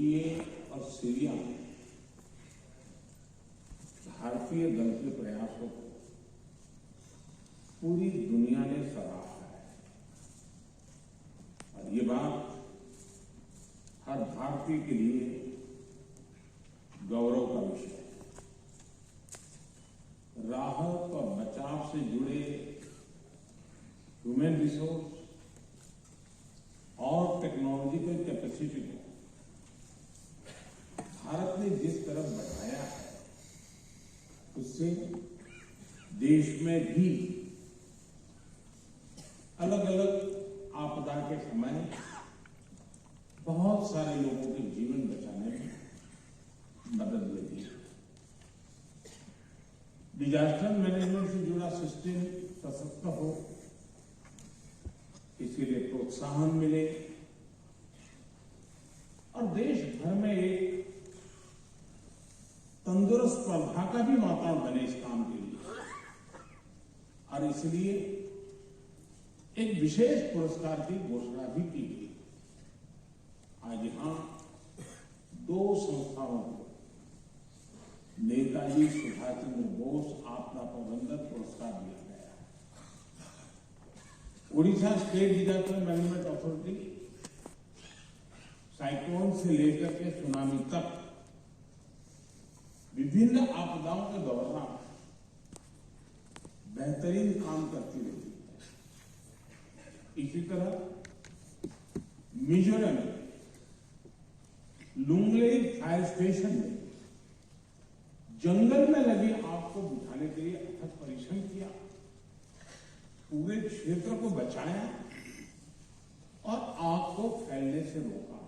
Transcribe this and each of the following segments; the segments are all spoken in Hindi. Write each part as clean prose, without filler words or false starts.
तुर्की और सीरिया में भारतीय दल के प्रयासों को पूरी दुनिया ने सराहा है और ये बात हर भारतीय के लिए गौरव का विषय है। राहत और बचाव से जुड़े ह्यूमन रिसोर्स और टेक्नोलॉजिकल कैपेसिटी को भारत ने जिस तरफ बढ़ाया है उससे देश में भी अलग अलग आपदा के समय बहुत सारे लोगों के जीवन बचाने में मदद मिली है। डिजास्टर मैनेजमेंट से जुड़ा सिस्टम सशक्त हो, इसीलिए प्रोत्साहन मिले और देश भर में एक तंदुरुस्त स्पर्धा का भी वातावरण बने इस काम के लिए और इसलिए एक विशेष पुरस्कार की घोषणा भी की गई। आज यहां 2 संस्थाओं को नेताजी सुभाष चंद्र बोस आपदा प्रबंधन पुरस्कार दिया गया। Odisha state disaster management authority cyclone से लेकर के सुनामी तक विभिन्न आपदाओं के दौरान बेहतरीन काम करती रही है। इसी तरह मिजोरम में लुंगलेई फायर स्टेशन में जंगल में लगी आग को बुझाने के लिए अथक परिश्रम किया, पूरे क्षेत्र को बचाया और आग को फैलने से रोका।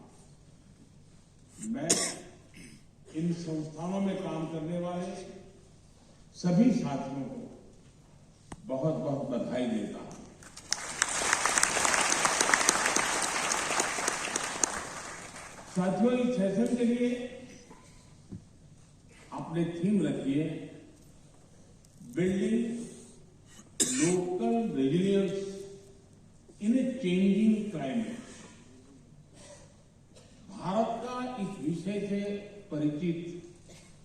मैं इन संस्थानों में काम करने वाले सभी साथियों को बहुत बहुत बधाई देता हूं। साथियों, इस सेशन के लिए आपने थीम रखी है building local resilience in a changing climate. Bharat का इस विषय से परिचित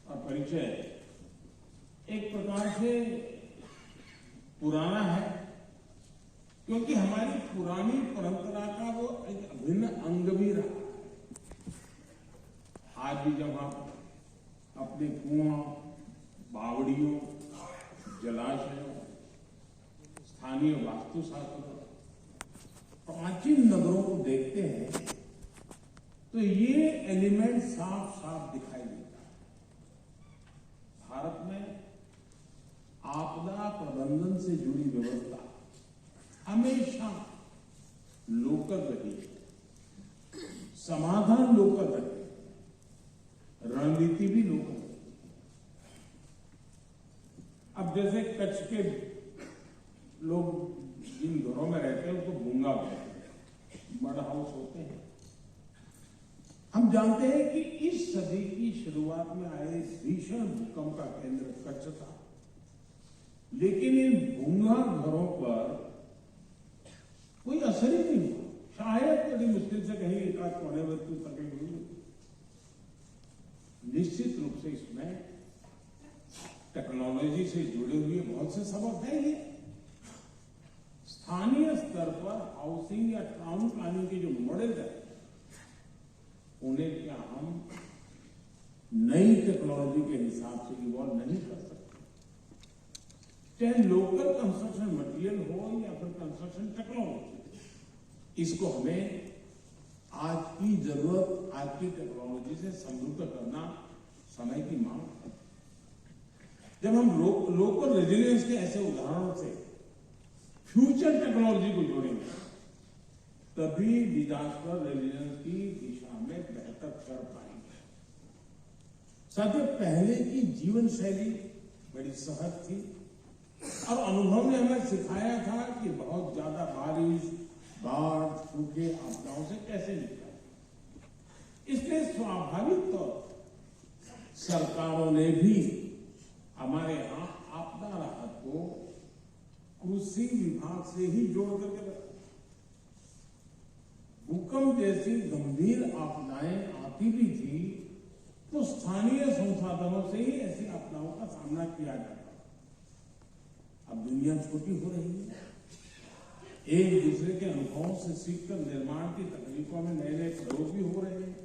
और परिचय एक प्रकार से पुराना है, क्योंकि हमारी पुरानी परंपरा का वो एक अभिन्न अंग भी रहा है। आज भी जब आप अपने कुआं, बावड़ियों, जलाशयों, स्थानीय वास्तुशास्त्र, प्राचीन नगरों को देखते हैं तो ये एलिमेंट साफ साफ दिखाई देता है। भारत में आपदा प्रबंधन से जुड़ी व्यवस्था हमेशा लोकल रही है, समाधान लोकल रहे, रणनीति भी लोकल रही। अब जैसे कच्छ के लोग जिन घरों में रहते हैं उनको भूंगा कहते हैं, मड हाउस होते हैं। हम जानते हैं कि इस सदी की शुरुआत में आए भीषण भूकंप का केंद्र कच्छ था, लेकिन इन भूंगा घरों पर कोई असर ही नहीं हुआ। शायद बड़ी मुश्किल से कहीं एक आध कोने वस्तु तकलीफ हुई। निश्चित रूप से इसमें टेक्नोलॉजी से जुड़े हुए बहुत से सबक हैं। ये स्थानीय स्तर पर हाउसिंग या टाउन प्लानिंग के जो मॉडल है उन्हें क्या हम नई टेक्नोलॉजी के हिसाब से इवॉल्व नहीं कर सकते? चाहे लोकल कंस्ट्रक्शन मटेरियल हो या फिर कंस्ट्रक्शन टेक्नोलॉजी, इसको हमें आज की जरूरत, आज की टेक्नोलॉजी से समृद्ध करना समय की मांग है। जब हम लोकल रेजिलियंस के ऐसे उदाहरणों से फ्यूचर टेक्नोलॉजी को जोड़ेंगे तभी डिजास्टर रेजिलियंस की दिशा में बेहतर कर पाएंगे। साथियों, पहले की जीवन शैली बड़ी सहज थी और अनुभव ने हमें सिखाया था कि बहुत ज्यादा बारिश, बाढ़, सूखे, आपदाओं से कैसे निपटें। इसलिए स्वाभाविक तौर पर सरकारों ने भी हमारे यहां आपदा राहत को कृषि विभाग से ही जोड़ करके रखा। भूकंप जैसी गंभीर आपदाएं आती भी थी तो स्थानीय संसाधनों से ही ऐसी आपदाओं का सामना किया जाता। अब दुनिया छोटी हो रही है, एक दूसरे के अनुभवों से सीखकर निर्माण की तकनीकों में नए नए प्रयोग भी हो रहे हैं,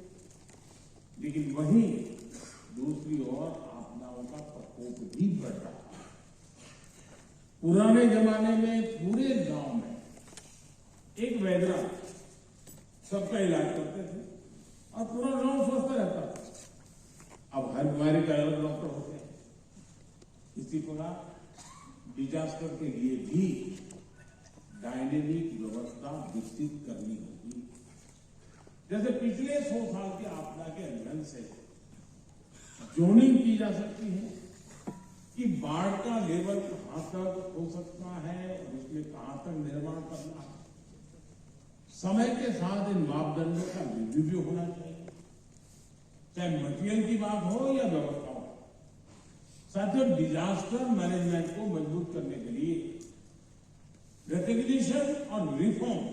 लेकिन वहीं दूसरी ओर आपदाओं का प्रकोप भी बढ़ रहा है। पुराने जमाने में पूरे गांव में एक वैद्य सबका इलाज करते थे और पूरा गांव स्वस्थ रहता था। अब हर बीमारी का अलग डॉक्टर होते हैं। इसी प्रकार डिजास्टर के लिए भी डायनेमिक व्यवस्था विकसित करनी होगी। जैसे पिछले 100 साल की आपदा के अध्ययन से जोनिंग की जा सकती है कि बाढ़ का लेवल कहां तक हो सकता है और उसमें कहां तक निर्माण करना है। समय के साथ इन मापदंडों का रिव्यू भी होना चाहिए, चाहे मटेरियल की बात हो या व्यवस्थाओं। साथियों, डिजास्टर मैनेजमेंट को मजबूत करने के लिए रिकग्निशन और रिफॉर्म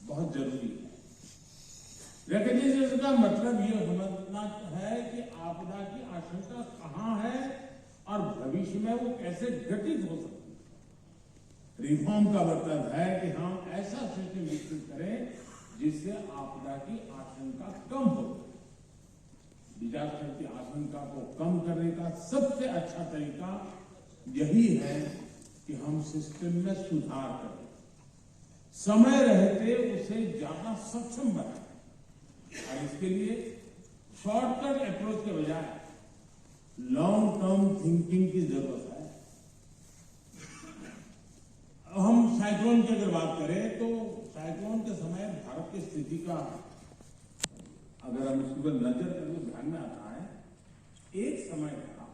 बहुत जरूरी है। रिकग्निशन का मतलब यह समझना है कि आपदा की आशंका कहां है और भविष्य में वो कैसे घटित हो सकती है। रिफॉर्म का मतलब है कि हम ऐसा सिस्टम विकसित करें जिससे आपदा की आशंका कम हो। डिजास्टर की आशंका को कम करने का सबसे अच्छा तरीका यही है कि हम सिस्टम में सुधार करें, समय रहते उसे ज्यादा सक्षम बनाएं और इसके लिए शॉर्टकट अप्रोच के बजाय लॉन्ग टर्म थिंकिंग की जरूरत है। हम साइक्लोन की अगर बात करें तो साइक्लोन के समय भारत की स्थिति का अगर हम उसकी नजर करें तो ध्यान में आता है, एक समय था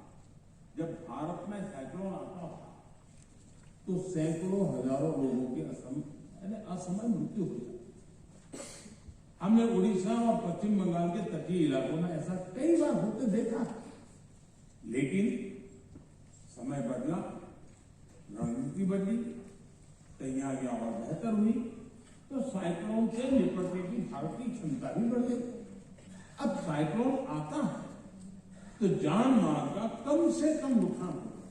जब भारत में साइक्लोन आता था तो सैकड़ों हजारों लोगों की असमय मृत्यु हो जाती। हमने उड़ीसा और पश्चिम बंगाल के तटीय इलाकों में ऐसा कई बार होते देखा, लेकिन समय बदला, रणनीति बदली, तैयारियां और बेहतर हुई तो साइक्लोन से निपटने की भारत की क्षमता भी बढ़ गई। अब साइक्लोन आता है तो जान माल का कम से कम नुकसान होगा।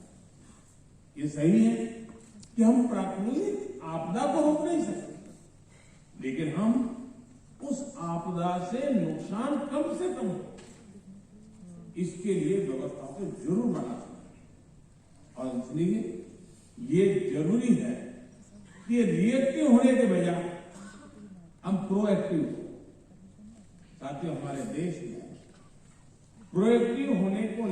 ये सही है कि हम प्राकृतिक आपदा को रोक नहीं सकते, लेकिन हम उस आपदा से नुकसान कम से कम हो इसके लिए व्यवस्था को जरूर बना सकते। और इसलिए ये जरूरी है कि रिएक्टिव होने के बजाय हम प्रोएक्टिव हो। साथियों, हमारे देश में प्रोएक्टिव होने को